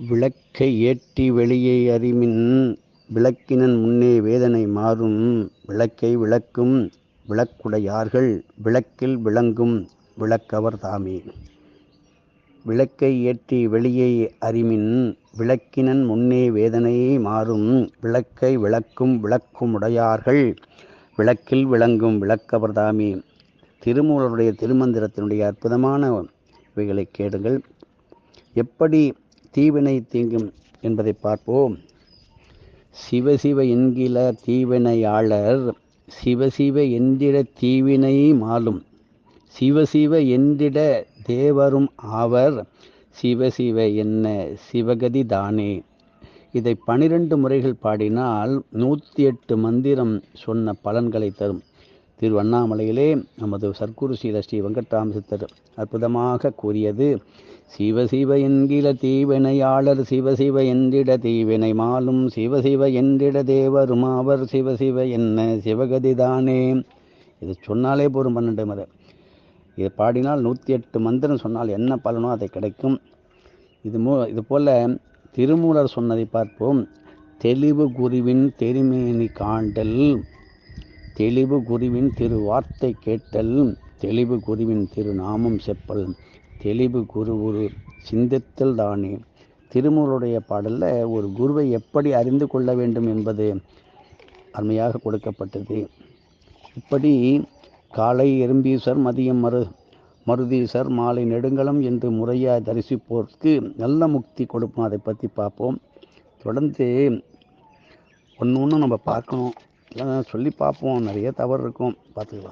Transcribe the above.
விளக்கை ஏற்றி வெளியே அறிமின் விளக்கினன் முன்னே வேதனை மாறும். விளக்கை விளக்கும் விளக்குடையார்கள் விளக்கில் விளங்கும் விளக்கவர் தாமே. விளக்கை ஏற்றி வெளியே அறிமின் விளக்கினன் முன்னே வேதனை மாறும். விளக்கை விளக்கும் விளக்குமுடையார்கள் விளக்கில் விளங்கும் விளக்கவர் தாமே. திருமூலருடைய திருமந்திரத்தினுடைய அற்புதமான இவைகளை கேளுங்கள். எப்படி தீவினை தீங்கும் என்பதை பார்ப்போம். சிவசிவ என்கிற தீவினையாளர் சிவசிவ என்றிட தீவினை மாலும். சிவசிவ என்றிட தேவரும் ஆவர் சிவசிவ என்ன சிவகதி தானே. இதை 12 முறைகள் பாடினால் 108 மந்திரம் சொன்ன பலன்களை தரும். திருவண்ணாமலையிலே நமது சர்க்குரு ஸ்ரீ வெங்கட்ராம சித்தர் அற்புதமாக கூறியது, சிவசிவ என்கிற தீவினையாளர் சிவசிவ என்றிட தீவினை மாலும். சிவசிவ என்றிட தேவரும் அவர் சிவசிவ என்ன சிவகதி தானே. இது சொன்னாலே போரும் 12 முறை. இதை பாடினால் 108 மந்திரம் சொன்னால் என்ன பலனோ அதை கிடைக்கும். இது போல திருமூலர் சொன்னதை பார்ப்போம். தெளிவு குருவின் தெரிமேனி காண்டல், தெளிவு குருவின் திரு வார்த்தை கேட்டல், தெளிவு குருவின் திருநாமம் செப்பல், தெளிவு குரு ஒரு சிந்தித்தல் தானே. திருமூலருடைய பாடலில் ஒரு குருவை எப்படி அறிந்து கொள்ள வேண்டும் என்பது அருமையாக கொடுக்கப்பட்டது. இப்படி காலை எறும்பீசர், மதியம் மருதீசர், மாலை நெடுங்கலம் என்று முறையாக தரிசிப்போருக்கு நல்ல முக்தி கொடுப்போம். அதை பற்றி பார்ப்போம். தொடர்ந்து ஒன்று நம்ம பார்க்கணும், சொல்லி பார்ப்போம். நிறைய தவறு இருக்கும், பார்த்துக்கலாம்.